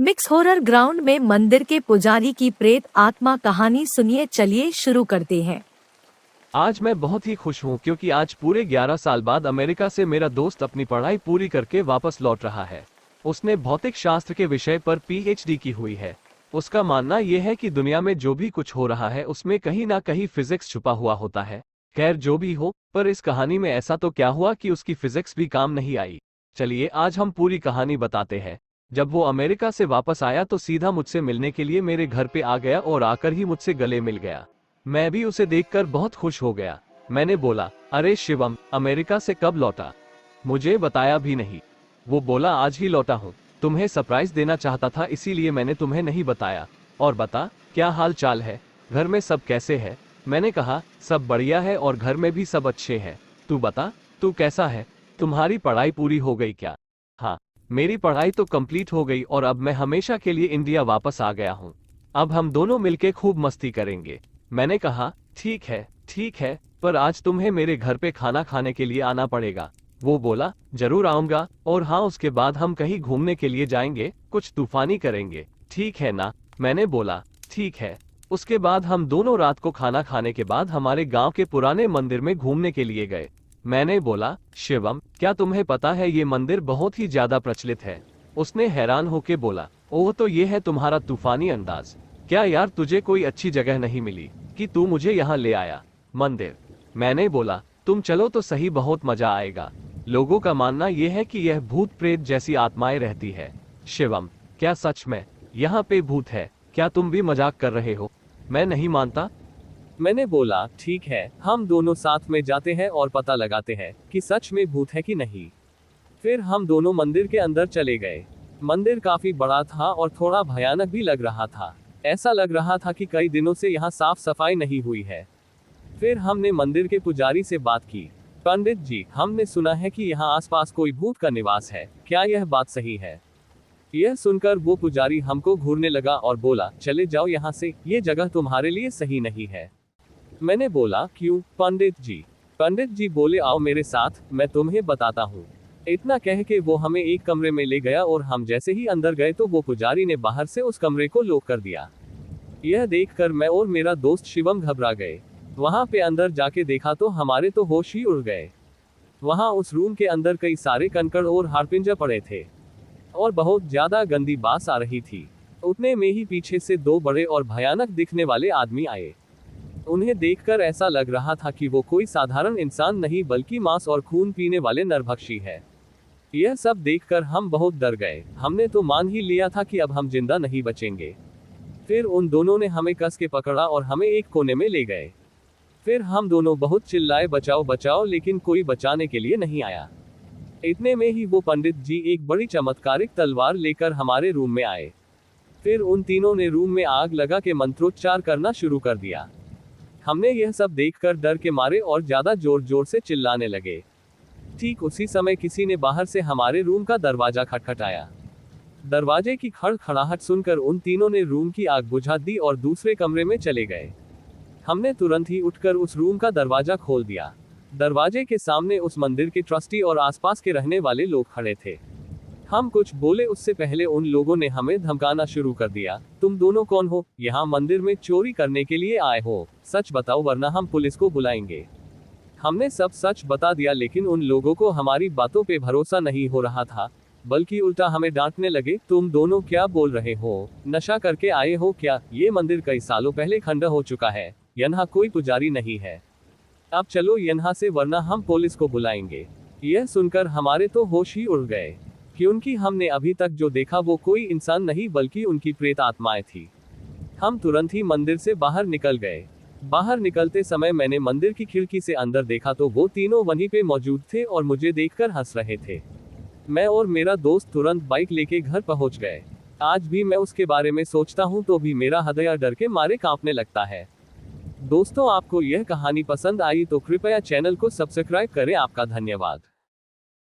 Mix horror ground में मंदिर के पुजारी की प्रेत आत्मा कहानी सुनिए। चलिए शुरू करते हैं। आज मैं बहुत ही खुश हूँ क्योंकि आज पूरे 11 साल बाद अमेरिका से मेरा दोस्त अपनी पढ़ाई पूरी करके वापस लौट रहा है। उसने भौतिक शास्त्र के विषय पर पीएचडी की हुई है। उसका मानना यह है कि दुनिया में जो भी कुछ हो रहा है उसमें कहीं ना कहीं फिजिक्स छुपा हुआ होता है। खैर जो भी हो, पर इस कहानी में ऐसा तो क्या हुआ कि उसकी फिजिक्स भी काम नहीं आई। चलिए आज हम पूरी कहानी बताते हैं। जब वो अमेरिका से वापस आया तो सीधा मुझसे मिलने के लिए मेरे घर पे आ गया और आकर ही मुझसे गले मिल गया। मैं भी उसे देखकर बहुत खुश हो गया। मैंने बोला, अरे शिवम, अमेरिका से कब लौटा? मुझे बताया भी नहीं। वो बोला, आज ही लौटा हूँ, तुम्हें सरप्राइज देना चाहता था इसीलिए मैंने तुम्हें नहीं बताया। और बता, क्या हाल चाल है? घर में सब कैसे है? मैंने कहा, सब बढ़िया है और घर में भी सब अच्छे हैं। तू बता, तू कैसा है? तुम्हारी पढ़ाई पूरी हो गई क्या? हाँ, मेरी पढ़ाई तो कंप्लीट हो गई और अब मैं हमेशा के लिए इंडिया वापस आ गया हूँ। अब हम दोनों मिलके खूब मस्ती करेंगे। मैंने कहा, ठीक है, पर आज तुम्हें मेरे घर पे खाना खाने के लिए आना पड़ेगा। वो बोला, जरूर आऊंगा, और हाँ उसके बाद हम कहीं घूमने के लिए जाएंगे, कुछ तूफानी करेंगे, ठीक है ना? मैंने बोला, ठीक है। उसके बाद हम दोनों रात को खाना खाने के बाद हमारे गांव के पुराने मंदिर में घूमने के लिए गए। मैंने बोला, शिवम, क्या तुम्हें पता है ये मंदिर बहुत ही ज्यादा प्रचलित है? उसने हैरान होके बोला, ओह तो ये है तुम्हारा तूफानी अंदाज। क्या यार तुझे कोई अच्छी जगह नहीं मिली कि तू मुझे यहाँ ले आया? मंदिर? मैंने बोला, तुम चलो तो सही, बहुत मजा आएगा। लोगों का मानना यह है कि यह भूत प्रेत जैसी आत्माएं रहती है। शिवम, क्या सच में यहाँ पे भूत है? क्या तुम भी मजाक कर रहे हो? मैं नहीं मानता। मैंने बोला, ठीक है, हम दोनों साथ में जाते हैं और पता लगाते हैं कि सच में भूत है कि नहीं। फिर हम दोनों मंदिर के अंदर चले गए। मंदिर काफी बड़ा था और थोड़ा भयानक भी लग रहा था। ऐसा लग रहा था कि कई दिनों से यहाँ साफ सफाई नहीं हुई है। फिर हमने मंदिर के पुजारी से बात की। पंडित जी, हमने सुना है कि यहाँ आसपास कोई भूत का निवास है, क्या यह बात सही है? यह सुनकर वो पुजारी हमको घूरने लगा और बोला, चले जाओ यहाँ से, ये जगह तुम्हारे लिए सही नहीं है। मैंने बोला, क्यों पंडित जी? पंडित जी बोले, आओ मेरे साथ, मैं तुम्हें बताता हूँ। इतना कह के वो हमें एक कमरे में ले गया और हम जैसे ही अंदर गए तो वो पुजारी ने बाहर से उस कमरे को लॉक कर दिया। यह देखकर मैं और मेरा दोस्त शिवम घबरा गए। वहां पे अंदर जाके देखा तो हमारे तो होश ही उड़ गए। वहां उस रूम के अंदर कई सारे कंकड़ और हाड़पिंजर पड़े थे और बहुत ज्यादा गंदी बास आ रही थी। उतने में ही पीछे से दो बड़े और भयानक दिखने वाले आदमी आए। उन्हें देखकर ऐसा लग रहा था कि वो कोई साधारण इंसान नहीं बल्कि मांस और खून पीने वाले नरभक्षी है। यह सब देखकर हम बहुत डर गए। हमने तो मान ही लिया था कि अब हम जिंदा नहीं बचेंगे। फिर उन दोनों ने हमें कस के पकड़ा और हमें एक कोने में ले गए। फिर हम दोनों बहुत चिल्लाए, बचाओ बचाओ, लेकिन कोई बचाने के लिए नहीं आया। इतने में ही वो पंडित जी एक बड़ी चमत्कारिक तलवार लेकर हमारे रूम में आए। फिर उन तीनों ने रूम में आग लगा के मंत्रोच्चार करना शुरू कर दिया। हमने यह सब देखकर डर के मारे और ज्यादा जोर जोर से चिल्लाने लगे। ठीक उसी समय किसी ने बाहर से हमारे रूम का दरवाजा खटखटाया। दरवाजे की खड़खड़ाहट सुनकर उन तीनों ने रूम की आग बुझा दी और दूसरे कमरे में चले गए। हमने तुरंत ही उठकर उस रूम का दरवाजा खोल दिया। दरवाजे के सामने उस मंदिर के ट्रस्टी और आसपास के रहने वाले लोग खड़े थे। हम कुछ बोले उससे पहले उन लोगों ने हमें धमकाना शुरू कर दिया। तुम दोनों कौन हो? यहाँ मंदिर में चोरी करने के लिए आए हो? सच बताओ वरना हम पुलिस को बुलाएंगे। हमने सब सच बता दिया, लेकिन उन लोगों को हमारी बातों पे भरोसा नहीं हो रहा था, बल्कि उल्टा हमें डांटने लगे। तुम दोनों क्या बोल रहे हो? नशा करके आए हो क्या? ये मंदिर कई सालों पहले खंडर हो चुका है, यहाँ कोई पुजारी नहीं है। अब चलो यहाँ से वरना हम पुलिस को बुलाएंगे। यह सुनकर हमारे तो होश ही उड़ गए, क्योंकि हमने अभी तक जो देखा वो कोई इंसान नहीं बल्कि उनकी प्रेत आत्माएं थी। हम तुरंत ही मंदिर से बाहर निकल गए। बाहर निकलते समय मैंने मंदिर की खिड़की से अंदर देखा तो वो तीनों वहीं पे मौजूद थे और मुझे देखकर हंस रहे थे। मैं और मेरा दोस्त तुरंत बाइक लेके घर पहुंच गए। आज भी मैं उसके बारे में सोचता हूं तो भी मेरा हृदय डर के मारे कांपने लगता है। दोस्तों, आपको यह कहानी पसंद आई तो कृपया चैनल को सब्सक्राइब करें। आपका धन्यवाद।